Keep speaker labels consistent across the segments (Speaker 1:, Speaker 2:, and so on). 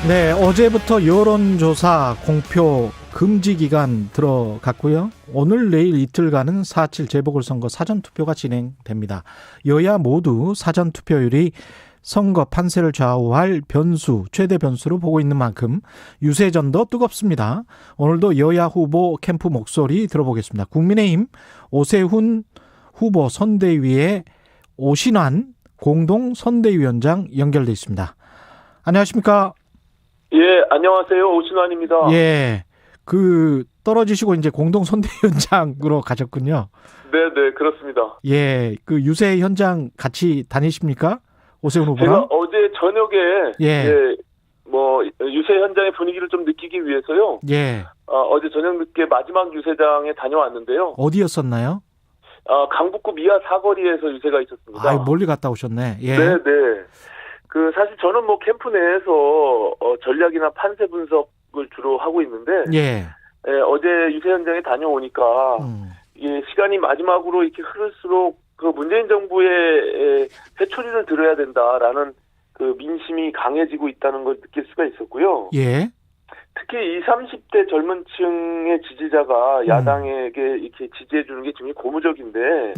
Speaker 1: 네, 어제부터 여론조사 공표 금지 기간 들어갔고요. 오늘 내일 이틀간은 4.7 재보궐선거 사전투표가 진행됩니다. 여야 모두 사전투표율이 선거 판세를 좌우할 변수, 최대 변수로 보고 있는 만큼 유세전도 뜨겁습니다. 오늘도 여야 후보 캠프 목소리 들어보겠습니다. 국민의힘 오세훈 후보 선대위의 오신환 공동 선대위원장 연결돼 있습니다. 안녕하십니까?
Speaker 2: 예, 안녕하세요. 오신환입니다.
Speaker 1: 예, 떨어지시고 이제 공동 선대위원장으로 가셨군요.
Speaker 2: 네, 그렇습니다.
Speaker 1: 예, 유세 현장 같이 다니십니까? 오세훈 후보랑?
Speaker 2: 제가 어제 저녁에
Speaker 1: 예.
Speaker 2: 유세 현장의 분위기를 좀 느끼기 위해서요.
Speaker 1: 예.
Speaker 2: 어제 저녁 늦게 마지막 유세장에 다녀왔는데요.
Speaker 1: 어디였었나요?
Speaker 2: 강북구 미아 사거리에서 유세가 있었습니다.
Speaker 1: 아, 멀리 갔다 오셨네. 예.
Speaker 2: 네. 사실 저는 캠프 내에서 전략이나 판세 분석을 주로 하고 있는데
Speaker 1: 예.
Speaker 2: 어제 유세 현장에 다녀오니까 시간이 마지막으로 이렇게 흐를수록 문재인 정부의 회초리를 들어야 된다라는 민심이 강해지고 있다는 걸 느낄 수가 있었고요.
Speaker 1: 예.
Speaker 2: 특히 20, 30대 젊은 층의 지지자가 야당에게 이렇게 지지해 주는 게 굉장히 고무적인데,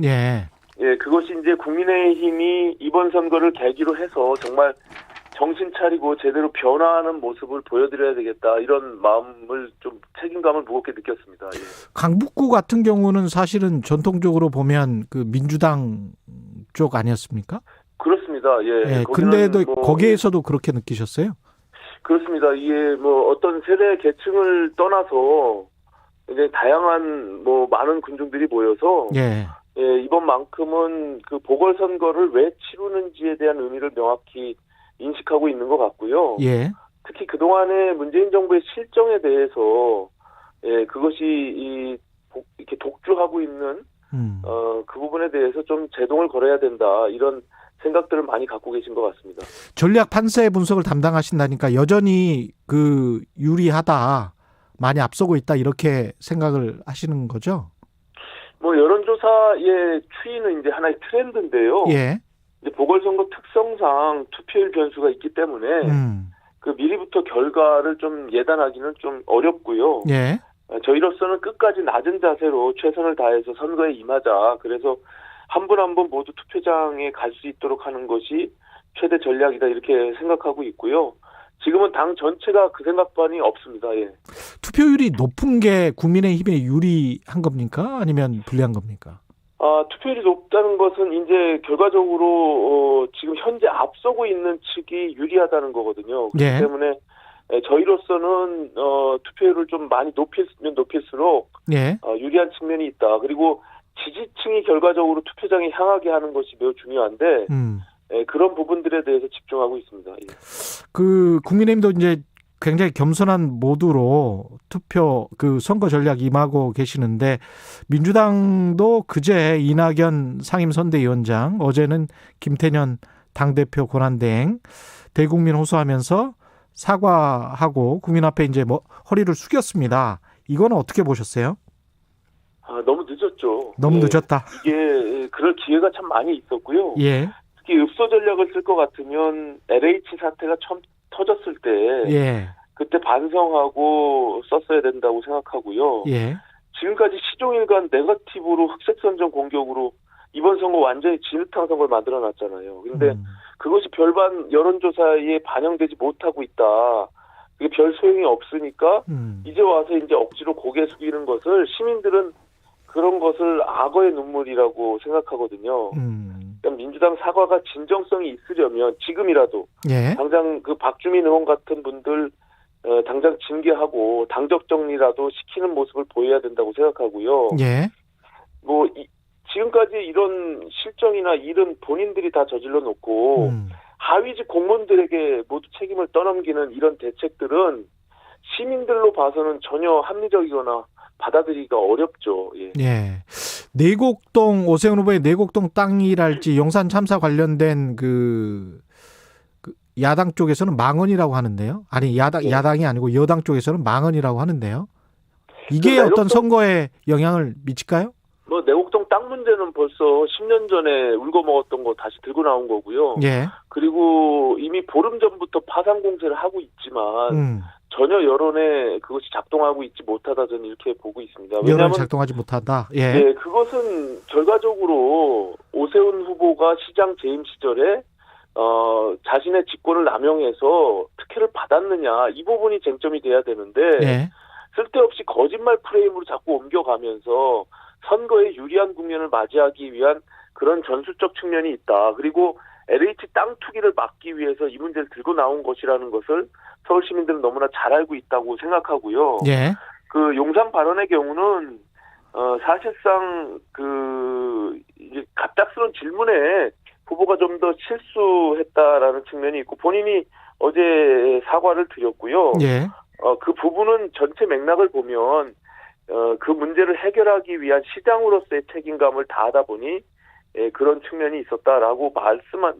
Speaker 2: 그것이 이제 국민의힘이 이번 선거를 계기로 해서 정말 정신 차리고 제대로 변화하는 모습을 보여드려야 되겠다, 이런 마음을 좀 책임감을 무겁게 느꼈습니다. 예.
Speaker 1: 강북구 같은 경우는 사실은 전통적으로 보면 민주당 쪽 아니었습니까?
Speaker 2: 그렇습니다. 예.
Speaker 1: 예. 근데도 거기에서도 그렇게 느끼셨어요?
Speaker 2: 그렇습니다. 이게 어떤 세대 계층을 떠나서 이제 다양한 많은 군중들이 모여서 이번만큼은 보궐선거를 왜 치르는지에 대한 의미를 명확히 인식하고 있는 것 같고요.
Speaker 1: 예.
Speaker 2: 특히 그동안의 문재인 정부의 실정에 대해서 그것이 이렇게 독주하고 있는 그 부분에 대해서 좀 제동을 걸어야 된다, 이런 생각들을 많이 갖고 계신 것 같습니다.
Speaker 1: 전략 판세 분석을 담당하신다니까 여전히 유리하다, 많이 앞서고 있다, 이렇게 생각을 하시는 거죠?
Speaker 2: 여론조사의 추이는 이제 하나의 트렌드인데요.
Speaker 1: 예.
Speaker 2: 이제 보궐선거 특성상 투표율 변수가 있기 때문에 미리부터 결과를 좀 예단하기는 좀 어렵고요.
Speaker 1: 예.
Speaker 2: 저희로서는 끝까지 낮은 자세로 최선을 다해서 선거에 임하자. 그래서 한 분 한 분 모두 투표장에 갈 수 있도록 하는 것이 최대 전략이다, 이렇게 생각하고 있고요. 지금은 당 전체가 그 생각만이 없습니다. 예.
Speaker 1: 투표율이 높은 게 국민의힘에 유리한 겁니까? 아니면 불리한 겁니까?
Speaker 2: 투표율이 높다는 것은 이제 결과적으로 지금 현재 앞서고 있는 측이 유리하다는 거거든요. 그렇기 때문에 저희로서는 투표율을 좀 많이 높이면 높일수록 유리한 측면이 있다. 그리고 지지층이 결과적으로 투표장에 향하게 하는 것이 매우 중요한데 그런 부분들에 대해서 집중하고 있습니다. 예.
Speaker 1: 국민의힘도 이제 굉장히 겸손한 모드로 투표 선거 전략 임하고 계시는데, 민주당도 그제 이낙연 상임선대위원장, 어제는 김태년 당대표 권한대행 대국민 호소하면서 사과하고 국민 앞에 이제 허리를 숙였습니다. 이거는 어떻게 보셨어요?
Speaker 2: 너무 늦었죠.
Speaker 1: 너무 늦었다.
Speaker 2: 이게 그럴 기회가 참 많이 있었고요.
Speaker 1: 예.
Speaker 2: 특히 읍소 전략을 쓸 것 같으면 LH 사태가 처음 터졌을 때 그때 반성하고 썼어야 된다고 생각하고요. 지금까지 시종일관 네거티브로 흑색 선전 공격으로 이번 선거 완전히 진흙탕 선거를 만들어놨잖아요. 그런데 그것이 별반 여론조사에 반영되지 못하고 있다. 그게 별 소용이 없으니까 이제 와서 이제 억지로 고개 숙이는 것을 시민들은 그런 것을 악어의 눈물이라고 생각하거든요. 그러니까 민주당 사과가 진정성이 있으려면 지금이라도 당장 박주민 의원 같은 분들 당장 징계하고 당적 정리라도 시키는 모습을 보여야 된다고 생각하고요. 지금까지 이런 실정이나 일은 본인들이 다 저질러 놓고 하위직 공무원들에게 모두 책임을 떠넘기는 이런 대책들은 시민들로 봐서는 전혀 합리적이거나 받아들이기가 어렵죠. 예.
Speaker 1: 내곡동, 오세훈 후보의 내곡동 땅이랄지 용산 참사 관련된 야당 쪽에서는 망언이라고 하는데요. 아니, 야당이 아니고 여당 쪽에서는 망언이라고 하는데요. 이게 어떤 선거에 영향을 미칠까요?
Speaker 2: 뭐 내곡동 땅 문제는 벌써 10년 전에 울고 먹었던 거 다시 들고 나온 거고요.
Speaker 1: 예.
Speaker 2: 그리고 이미 보름 전부터 파상 공세를 하고 있지만 전혀 여론에 그것이 작동하고 있지 못하다 저는 이렇게 보고 있습니다. 왜냐하면
Speaker 1: 여론이 작동하지 못한다. 예.
Speaker 2: 네, 그것은 결과적으로 오세훈 후보가 시장 재임 시절에 자신의 직권을 남용해서 특혜를 받았느냐 이 부분이 쟁점이 돼야 되는데
Speaker 1: 예.
Speaker 2: 쓸데없이 거짓말 프레임으로 자꾸 옮겨가면서 선거에 유리한 국면을 맞이하기 위한 그런 전술적 측면이 있다. 그리고 LH 땅 투기를 막기 위해서 이 문제를 들고 나온 것이라는 것을 서울 시민들은 너무나 잘 알고 있다고 생각하고요.
Speaker 1: 예.
Speaker 2: 그 용산 발언의 경우는 사실상 이제 갑작스러운 질문에 후보가 좀 더 실수했다라는 측면이 있고 본인이 어제 사과를 드렸고요.
Speaker 1: 예.
Speaker 2: 그 부분은 전체 맥락을 보면 그 문제를 해결하기 위한 시장으로서의 책임감을 다하다 보니 그런 측면이 있었다라고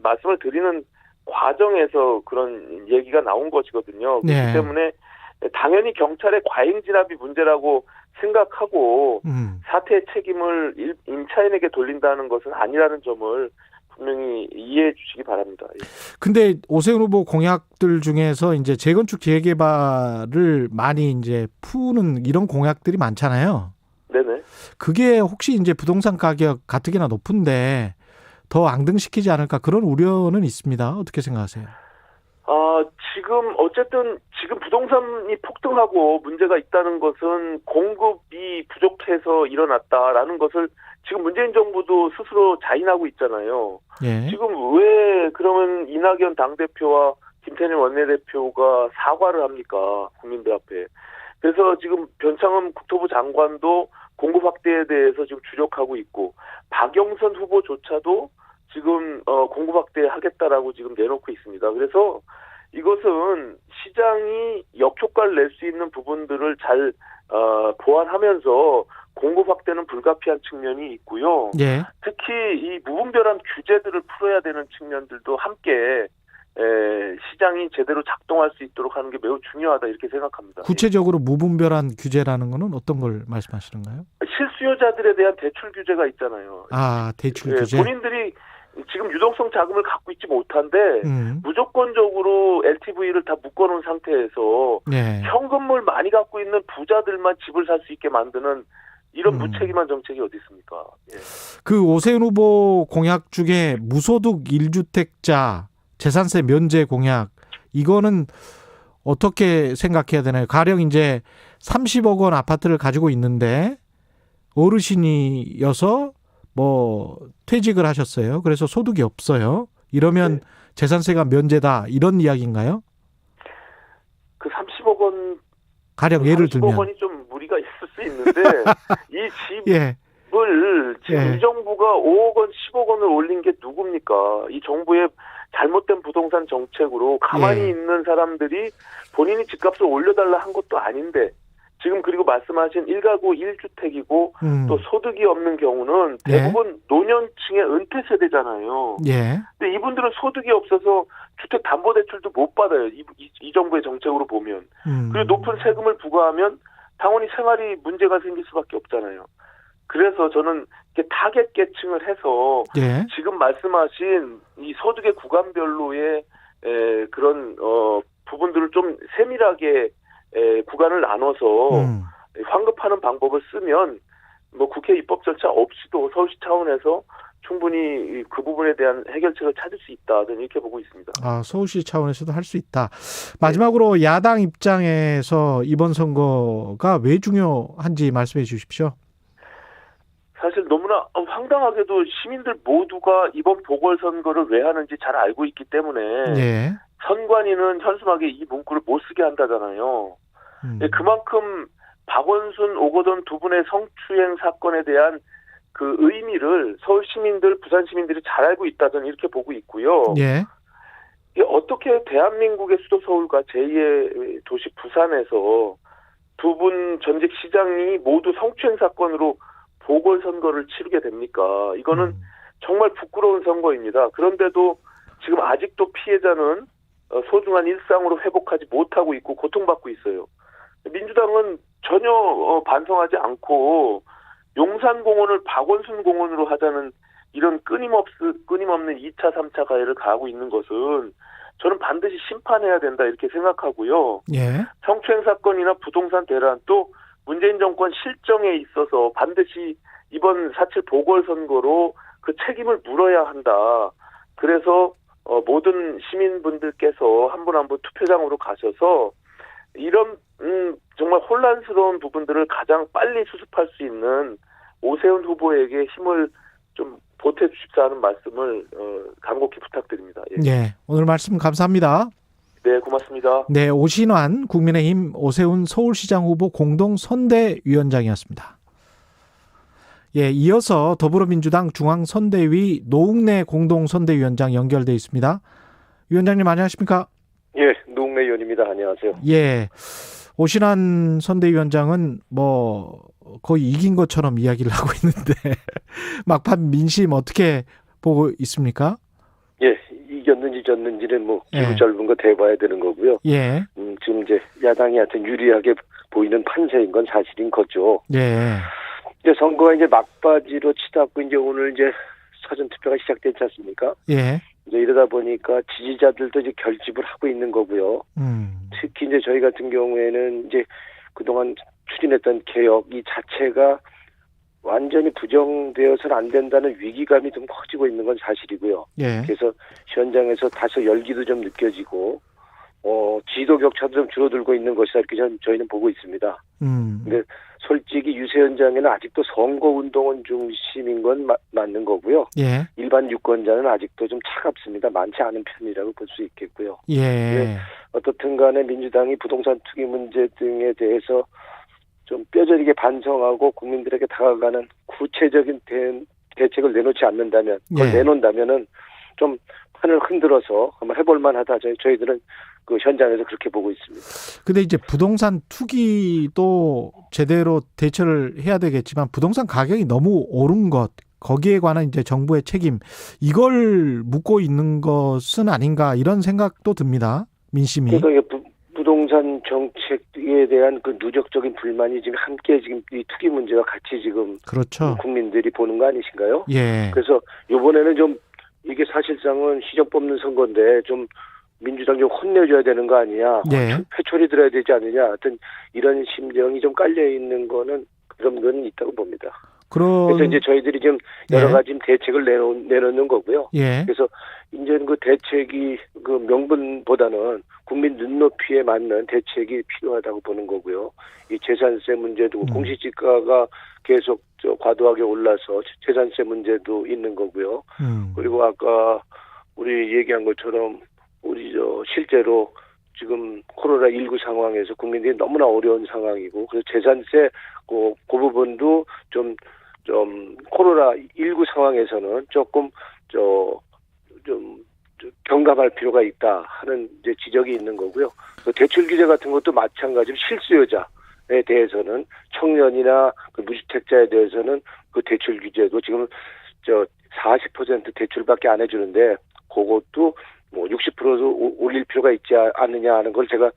Speaker 2: 말씀을 드리는 과정에서 그런 얘기가 나온 것이거든요. 그렇기
Speaker 1: 네.
Speaker 2: 때문에 당연히 경찰의 과잉 진압이 문제라고 생각하고 사태의 책임을 임차인에게 돌린다는 것은 아니라는 점을 분명히 이해해 주시기 바랍니다.
Speaker 1: 근데 오세훈 후보 공약들 중에서 이제 재건축 재개발을 많이 이제 푸는 이런 공약들이 많잖아요.
Speaker 2: 네네.
Speaker 1: 그게 혹시 이제 부동산 가격 가뜩이나 높은데 더 앙등시키지 않을까 그런 우려는 있습니다. 어떻게 생각하세요?
Speaker 2: 지금 부동산이 폭등하고 문제가 있다는 것은 공급이 부족해서 일어났다라는 것을 지금 문재인 정부도 스스로 자인하고 있잖아요.
Speaker 1: 예.
Speaker 2: 지금 왜 그러면 이낙연 당대표와 김태년 원내대표가 사과를 합니까? 국민들 앞에. 그래서 지금 변창흠 국토부 장관도 공급 확대에 대해서 지금 주력하고 있고 박영선 후보조차도 지금 공급 확대하겠다라고 지금 내놓고 있습니다. 그래서 이것은 시장이 역효과를 낼 수 있는 부분들을 잘 보완하면서 공급 확대는 불가피한 측면이 있고요.
Speaker 1: 예.
Speaker 2: 특히 이 무분별한 규제들을 풀어야 되는 측면들도 함께 시장이 제대로 작동할 수 있도록 하는 게 매우 중요하다 이렇게 생각합니다.
Speaker 1: 구체적으로 무분별한 규제라는 거는 어떤 걸 말씀하시는가요?
Speaker 2: 실수요자들에 대한 대출 규제가 있잖아요.
Speaker 1: 대출 규제.
Speaker 2: 본인들이 지금 유동성 자금을 갖고 있지 못한데 무조건적으로 LTV를 다 묶어놓은 상태에서
Speaker 1: 네.
Speaker 2: 현금을 많이 갖고 있는 부자들만 집을 살 수 있게 만드는 이런 무책임한 정책이 어디 있습니까? 예.
Speaker 1: 그 오세훈 후보 공약 중에 무소득 1주택자 재산세 면제 공약 이거는 어떻게 생각해야 되나요? 가령 이제 30억 원 아파트를 가지고 있는데 어르신이어서 뭐 퇴직을 하셨어요. 그래서 소득이 없어요. 이러면 네. 재산세가 면제다 이런 이야기인가요?
Speaker 2: 그 30억 원
Speaker 1: 가령 예를 들면
Speaker 2: 30억 원이 좀 무리가 있을 수 있는데 이 집을
Speaker 1: 예.
Speaker 2: 지금 이 정부가 5억 원, 10억 원을 올린 게 누굽니까? 이 정부의 잘못된 부동산 정책으로 가만히 있는 사람들이 본인이 집값을 올려달라 한 것도 아닌데 지금 그리고 말씀하신 1가구 1주택이고 또 소득이 없는 경우는 대부분 노년층의 은퇴 세대잖아요.
Speaker 1: 예.
Speaker 2: 근데 이분들은 소득이 없어서 주택담보대출도 못 받아요. 이 정부의 정책으로 보면. 그리고 높은 세금을 부과하면 당연히 생활이 문제가 생길 수밖에 없잖아요. 그래서 저는 이렇게 타겟 계층을 해서 지금 말씀하신 이 소득의 구간별로의 그런 부분들을 좀 세밀하게 구간을 나눠서 환급하는 방법을 쓰면 뭐 국회 입법 절차 없이도 서울시 차원에서 충분히 그 부분에 대한 해결책을 찾을 수 있다. 저는 이렇게 보고 있습니다.
Speaker 1: 서울시 차원에서도 할 수 있다. 마지막으로 야당 입장에서 이번 선거가 왜 중요한지 말씀해 주십시오.
Speaker 2: 사실 너무나 황당하게도 시민들 모두가 이번 보궐선거를 왜 하는지 잘 알고 있기 때문에 선관위는 현수막에 이 문구를 못 쓰게 한다잖아요. 그만큼 박원순, 오거돈 두 분의 성추행 사건에 대한 그 의미를 서울 시민들, 부산 시민들이 잘 알고 있다 저는 이렇게 보고 있고요. 이게 어떻게 대한민국의 수도 서울과 제2의 도시 부산에서 두 분 전직 시장이 모두 성추행 사건으로 보궐선거를 치르게 됩니까? 이거는 정말 부끄러운 선거입니다. 그런데도 지금 아직도 피해자는 소중한 일상으로 회복하지 못하고 있고 고통받고 있어요. 민주당은 전혀 반성하지 않고 용산공원을 박원순 공원으로 하자는 이런 끊임없는 2차, 3차 가해를 가하고 있는 것은 저는 반드시 심판해야 된다 이렇게 생각하고요.
Speaker 1: 예.
Speaker 2: 성추행 사건이나 부동산 대란 또 문재인 정권 실정에 있어서 반드시 이번 4.7 보궐선거로 그 책임을 물어야 한다. 그래서 모든 시민분들께서 한 분 한 분 투표장으로 가셔서 이런 정말 혼란스러운 부분들을 가장 빨리 수습할 수 있는 오세훈 후보에게 힘을 좀 보태주십사 하는 말씀을 간곡히 부탁드립니다. 예.
Speaker 1: 예. 오늘 말씀 감사합니다.
Speaker 2: 네, 고맙습니다.
Speaker 1: 네, 오신환 국민의힘 오세훈 서울시장 후보 공동선대위원장이었습니다. 예, 이어서 더불어민주당 중앙선대위 노웅래 공동선대위원장 연결돼 있습니다. 위원장님 안녕하십니까?
Speaker 3: 예, 노웅래 의원입니다. 안녕하세요.
Speaker 1: 예, 오신환 선대위원장은 거의 이긴 것처럼 이야기를 하고 있는데 막판 민심 어떻게 보고 있습니까?
Speaker 3: 예, 이겼는지 졌는지는 기구 짧은 거 대봐야 되는 거고요.
Speaker 1: 예.
Speaker 3: 지금 이제 야당이 하여튼 유리하게 보이는 판세인 건 사실인 거죠.
Speaker 1: 예.
Speaker 3: 이제 선거가 이제 막바지로 치닫고 이제 오늘 이제 사전 투표가 시작됐지 않습니까?
Speaker 1: 예.
Speaker 3: 이제 이러다 보니까 지지자들도 이제 결집을 하고 있는 거고요. 특히 이제 저희 같은 경우에는 이제 그동안 추진했던 개혁 이 자체가 완전히 부정되어서는 안 된다는 위기감이 좀 커지고 있는 건 사실이고요.
Speaker 1: 예.
Speaker 3: 그래서 현장에서 다소 열기도 좀 느껴지고 지도 격차도 좀 줄어들고 있는 것이다 이렇게 저희는 보고 있습니다. 근데 솔직히 유세 현장에는 아직도 선거운동원 중심인 건 맞는 거고요.
Speaker 1: 예.
Speaker 3: 일반 유권자는 아직도 좀 차갑습니다. 많지 않은 편이라고 볼 수 있겠고요.
Speaker 1: 예.
Speaker 3: 어떻든 간에 민주당이 부동산 투기 문제 등에 대해서 좀 뼈저리게 반성하고 국민들에게 다가가는 구체적인 대책을 내놓지 않는다면, 그걸 내놓는다면은 좀 판을 흔들어서 한번 해볼 만하다. 저희들은 그 현장에서 그렇게 보고 있습니다.
Speaker 1: 근데 이제 부동산 투기도 제대로 대처를 해야 되겠지만 부동산 가격이 너무 오른 것, 거기에 관한 이제 정부의 책임, 이걸 묻고 있는 것은 아닌가 이런 생각도 듭니다. 민심이.
Speaker 3: 그러니까 부동산 정책에 대한 그 누적적인 불만이 지금 함께 지금 이 투기 문제와 같이 지금
Speaker 1: 그렇죠.
Speaker 3: 국민들이 보는 거 아니신가요?
Speaker 1: 예.
Speaker 3: 그래서 이번에는 좀 이게 사실상은 시정 뽑는 선거인데 좀 민주당 좀 혼내줘야 되는 거 아니냐?
Speaker 1: 예.
Speaker 3: 회초리 들어야 되지 않느냐? 하여튼 이런 심정이 좀 깔려 있는 거는 그런 건 있다고 봅니다. 그래서 이제 저희들이 좀 여러 가지 대책을 내놓는 거고요.
Speaker 1: 예.
Speaker 3: 그래서 이제는 그 대책이 그 명분보다는 국민 눈높이에 맞는 대책이 필요하다고 보는 거고요. 이 재산세 문제도 공시지가가 계속 과도하게 올라서 재산세 문제도 있는 거고요. 그리고 아까 우리 얘기한 것처럼 우리 실제로 지금 코로나19 상황에서 국민들이 너무나 어려운 상황이고 그래서 재산세 그 부분도 좀 코로나19 상황에서는 조금 경감할 필요가 있다 하는 이제 지적이 있는 거고요. 그 대출 규제 같은 것도 마찬가지로 실수요자에 대해서는 청년이나 그 무주택자에 대해서는 그 대출 규제도 지금 40% 대출밖에 안 해주는데 그것도 60%도 올릴 필요가 있지 않느냐 하는 걸 제가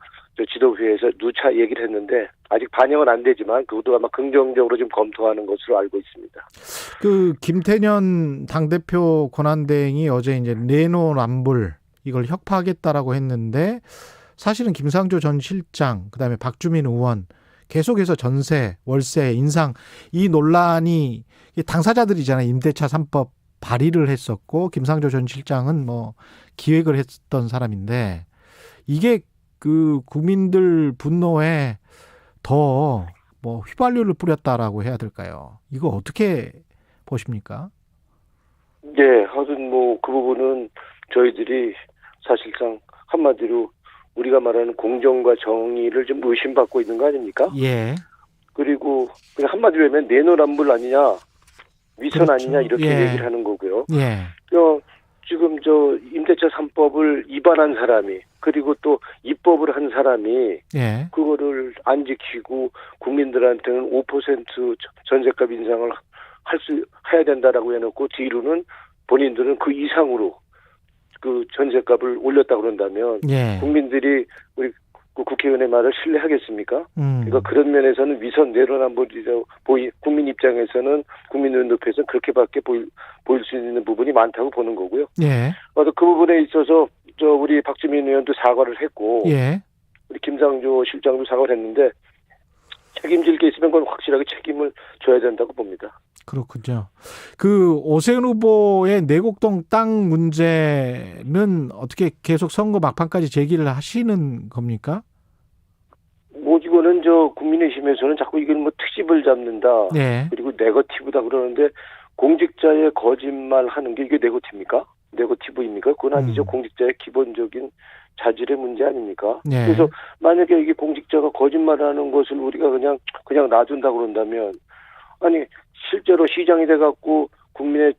Speaker 3: 지도회에서 누차 얘기를 했는데 아직 반영은 안 되지만 그것도 아마 긍정적으로 좀 검토하는 것으로 알고 있습니다.
Speaker 1: 그 김태년 당대표 권한대행이 어제 이제 내노남불 이걸 혁파하겠다라고 했는데 사실은 김상조 전 실장 그다음에 박주민 의원 계속해서 전세, 월세, 인상 이 논란이 당사자들이잖아요. 임대차 3법 발의를 했었고 김상조 전 실장은 기획을 했던 사람인데 이게 그 국민들 분노에 더 휘발유를 뿌렸다라고 해야 될까요? 이거 어떻게 보십니까?
Speaker 3: 네, 하여튼 그 부분은 저희들이 사실상 한마디로 우리가 말하는 공정과 정의를 좀 의심받고 있는 거 아닙니까?
Speaker 1: 예.
Speaker 3: 그리고 그냥 한마디로 하면 내노남불 아니냐, 위선
Speaker 1: 그렇죠.
Speaker 3: 아니냐 이렇게 얘기를 하는 거고요.
Speaker 1: 예.
Speaker 3: 지금 임대차 3법을 위반한 사람이 그리고 또 입법을 한 사람이 그거를 안 지키고 국민들한테는 5% 전세값 인상을 해야 된다라고 해놓고 뒤로는 본인들은 그 이상으로 그 전세값을 올렸다 그런다면 국민들이 우리 그 국회의원의 말을 신뢰하겠습니까? 그러니까 그런 면에서는 위선 내로남불이죠. 국민 입장에서는 국민 눈높이에서는 그렇게밖에 보일 수 있는 부분이 많다고 보는 거고요.
Speaker 1: 예.
Speaker 3: 그 부분에 있어서 우리 박주민 의원도 사과를 했고,
Speaker 1: 예.
Speaker 3: 우리 김상조 실장도 사과를 했는데 책임질 게 있으면 그건 확실하게 책임을 져야 된다고 봅니다.
Speaker 1: 그렇군요. 그 오세훈 후보의 내곡동 땅 문제는 어떻게 계속 선거 막판까지 제기를 하시는 겁니까?
Speaker 3: 뭐 이거는 국민의힘에서는 자꾸 이걸 뭐 트집을 잡는다.
Speaker 1: 네.
Speaker 3: 그리고 네거티브다 그러는데 공직자의 거짓말 하는 게 이게 네거티브입니까? 네거티브입니까? 그건 아니죠. 공직자의 기본적인 자질의 문제 아닙니까?
Speaker 1: 네.
Speaker 3: 그래서 만약에 이게 공직자가 거짓말하는 것을 우리가 그냥 놔둔다 그런다면 아니 실제로 시장이 돼갖고 국민의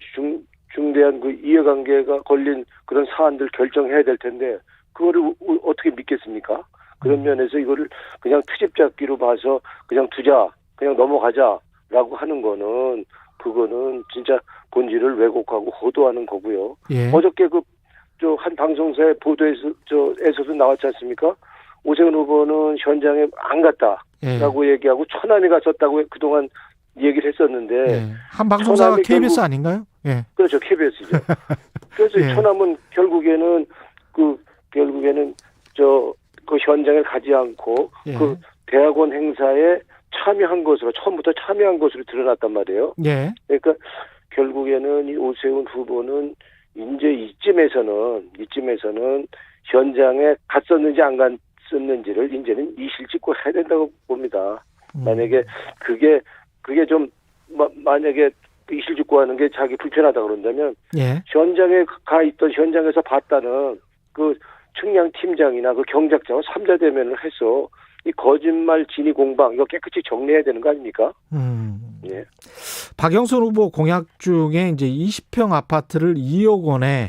Speaker 3: 중대한 그 이해관계가 걸린 그런 사안들 결정해야 될 텐데 그거를 어떻게 믿겠습니까? 그런 면에서 이거를 그냥 트집 잡기로 봐서 그냥 두자, 그냥 넘어가자라고 하는 거는 그거는 진짜 본질을 왜곡하고 호도하는 거고요.
Speaker 1: 예.
Speaker 3: 어저께 한 방송사의 보도에서도 나왔지 않습니까? 오세훈 후보는 현장에 안 갔다라고
Speaker 1: 예.
Speaker 3: 얘기하고 처남이 갔었다고 그동안 얘기를 했었는데
Speaker 1: 예. 한 방송사가 KBS 아닌가요? 예.
Speaker 3: 그렇죠, KBS죠. 그래서
Speaker 1: 예.
Speaker 3: 처남은 결국에는 그 현장에 가지 않고
Speaker 1: 예.
Speaker 3: 그 대학원 행사에 참여한 것으로 처음부터 참여한 것으로 드러났단 말이에요.
Speaker 1: 예.
Speaker 3: 그러니까 결국에는 이 오세훈 후보는 이제 이쯤에서는 현장에 갔었는지 안 갔었는지를 이제는 이실직고 해야 된다고 봅니다. 만약에 그게 좀 만약에 이실직고하는 게 자기 불편하다 그런다면
Speaker 1: 예.
Speaker 3: 현장에 가 있던 현장에서 봤다는 그 측량 팀장이나 그 경작자와 3자 대면을 해서 이 거짓말 진위 공방 이거 깨끗이 정리해야 되는 거 아닙니까? 예.
Speaker 1: 박영선 후보 공약 중에 이제 20평 아파트를 2억 원에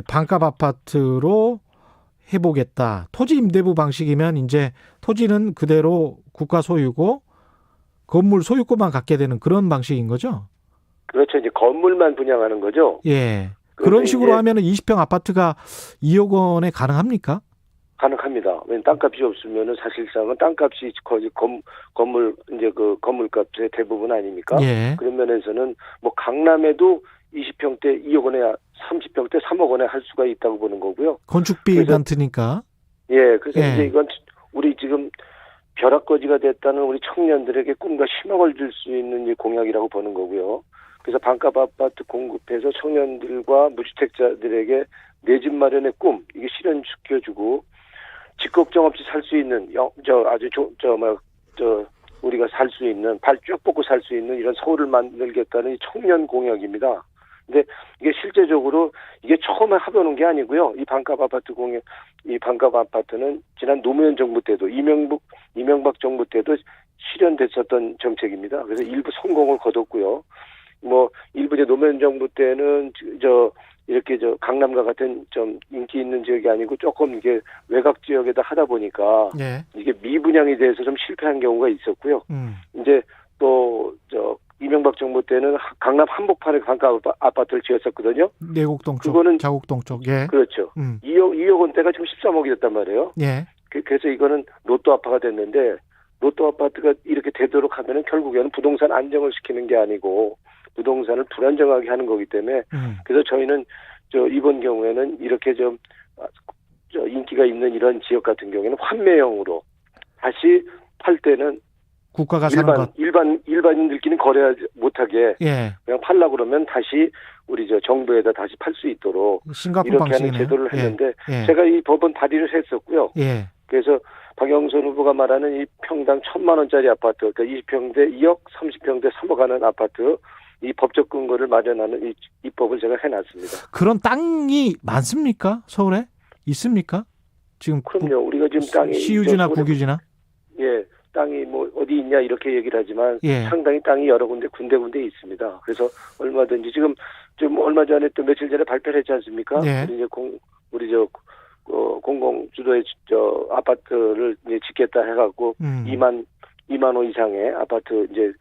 Speaker 1: 반값 아파트로 해보겠다. 토지 임대부 방식이면 이제 토지는 그대로 국가 소유고 건물 소유권만 갖게 되는 그런 방식인 거죠?
Speaker 3: 그렇죠. 이제 건물만 분양하는 거죠.
Speaker 1: 예. 그런 식으로 하면은 20평 아파트가 2억 원에 가능합니까?
Speaker 3: 가능합니다. 왜냐면 땅값이 없으면은 사실상은 땅값이 거의 건물 이제 그 건물값의 대부분 아닙니까?
Speaker 1: 예.
Speaker 3: 그런 면에서는 뭐 강남에도 20평대 2억 원에 30평대 3억 원에 할 수가 있다고 보는 거고요.
Speaker 1: 건축비만 드니까.
Speaker 3: 예. 그래서
Speaker 1: 예.
Speaker 3: 이제 이건 우리 지금 벼락거지가 됐다는 우리 청년들에게 꿈과 희망을 줄 수 있는 이 공약이라고 보는 거고요. 그래서 반값 아파트 공급해서 청년들과 무주택자들에게 내 집 마련의 꿈 이게 실현시켜주고 집 걱정 없이 살 수 있는 우리가 살 수 있는 발 쭉 뻗고 살 수 있는 이런 서울을 만들겠다는 이 청년 공약입니다. 근데 이게 실제적으로 이게 처음에 해보는 게 아니고요. 이 반값 아파트는 지난 노무현 정부 때도 이명박 정부 때도 실현됐었던 정책입니다. 그래서 일부 성공을 거뒀고요. 뭐 일부 이제 노무현 정부 때는 이렇게 강남과 같은 좀 인기 있는 지역이 아니고 조금 이게 외곽 지역에다 하다 보니까
Speaker 1: 예.
Speaker 3: 이게 미분양이 돼서 좀 실패한 경우가 있었고요. 이제 또 이명박 정부 때는 강남 한복판에 반값 아파트를 지었었거든요.
Speaker 1: 내곡동 쪽,
Speaker 3: 그거는
Speaker 1: 자곡동 쪽. 예.
Speaker 3: 그렇죠. 2억 원대가 지금 13억이 됐단 말이에요.
Speaker 1: 예.
Speaker 3: 그래서 이거는 로또 아파가 됐는데 로또 아파트가 이렇게 되도록 하면은 결국에는 부동산 안정을 시키는 게 아니고 부동산을 불안정하게 하는 거기 때문에 그래서 저희는 이번 경우에는 이렇게 좀 인기가 있는 이런 지역 같은 경우에는 환매형으로 다시 팔 때는
Speaker 1: 국가가 사는 것.
Speaker 3: 일반인들끼리 거래하지 못하게
Speaker 1: 예.
Speaker 3: 그냥 팔려고 그러면 다시 우리 정부에다 다시 팔 수 있도록
Speaker 1: 싱가포르
Speaker 3: 이렇게
Speaker 1: 방식이네요.
Speaker 3: 하는 제도를 했는데
Speaker 1: 예.
Speaker 3: 제가 이 법원 발의를 했었고요.
Speaker 1: 예.
Speaker 3: 그래서 박영선 후보가 말하는 이 평당 1,000만 원짜리 아파트, 그러니까 20평대 2억, 30평대 3억 하는 아파트 이 법적 근거를 마련하는 이 법을 제가 해놨습니다.
Speaker 1: 그런 땅이 많습니까? 서울에? 있습니까? 지금
Speaker 3: 그럼요. 우리가 지금 땅이
Speaker 1: 시유지나 국유지나?
Speaker 3: 예, 땅이 뭐 어디 있냐 이렇게 얘기를 하지만
Speaker 1: 예. 상당히
Speaker 3: 땅이 여러 군데 있습니다. 그래서 얼마든지 지금 얼마 전에 또 며칠 전에 발표를 했지 않습니까?
Speaker 1: 예.
Speaker 3: 우리 공공 주도의 아파트를 이제 짓겠다 해갖고 2만 호 이상의 아파트 이제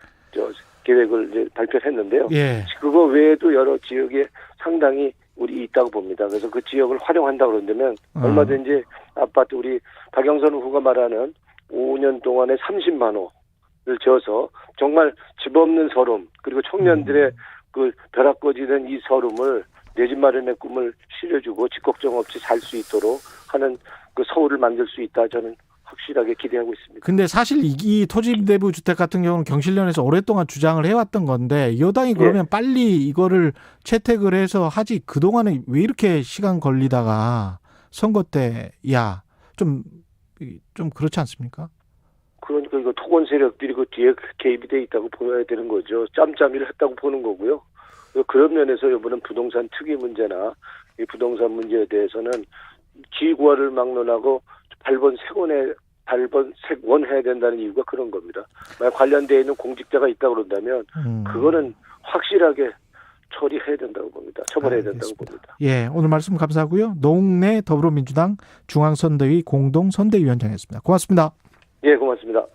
Speaker 3: 계획을 이제 발표했는데요.
Speaker 1: 예.
Speaker 3: 그거 외에도 여러 지역에 상당히 우리 있다고 봅니다. 그래서 그 지역을 활용한다 그런다면 얼마든지 아파트 우리 박영선 후보가 말하는 5년 동안에 30만 호를 지어서 정말 집 없는 서름 그리고 청년들의 그 벼락거지는 이 서름을 내 집 마련의 꿈을 실어주고 집 걱정 없이 살 수 있도록 하는 그 서울을 만들 수 있다 저는 확실하게 기대하고 있습니다.
Speaker 1: 근데 사실 이 토지임대부 주택 같은 경우는 경실련에서 오랫동안 주장을 해왔던 건데 여당이 그러면 빨리 이거를 채택을 해서 하지 그동안에 왜 이렇게 시간 걸리다가 선거 때 좀 그렇지 않습니까?
Speaker 3: 그러니까 이거 토건 세력들이 그 뒤에 개입이 돼 있다고 보여야 되는 거죠. 짬짬이를 했다고 보는 거고요. 그런 면에서 이번엔 부동산 투기 문제나 이 부동산 문제에 대해서는 기구화를 막론하고 발본색원해야 된다는 이유가 그런 겁니다. 만약 관련되어 있는 공직자가 있다 그런다면 그거는 확실하게 처리해야 된다고 봅니다. 처벌해야 된다고 봅니다.
Speaker 1: 예, 오늘 말씀 감사하고요. 노웅래 더불어민주당 중앙선대위 공동선대위원장이었습니다. 고맙습니다.
Speaker 3: 예, 고맙습니다.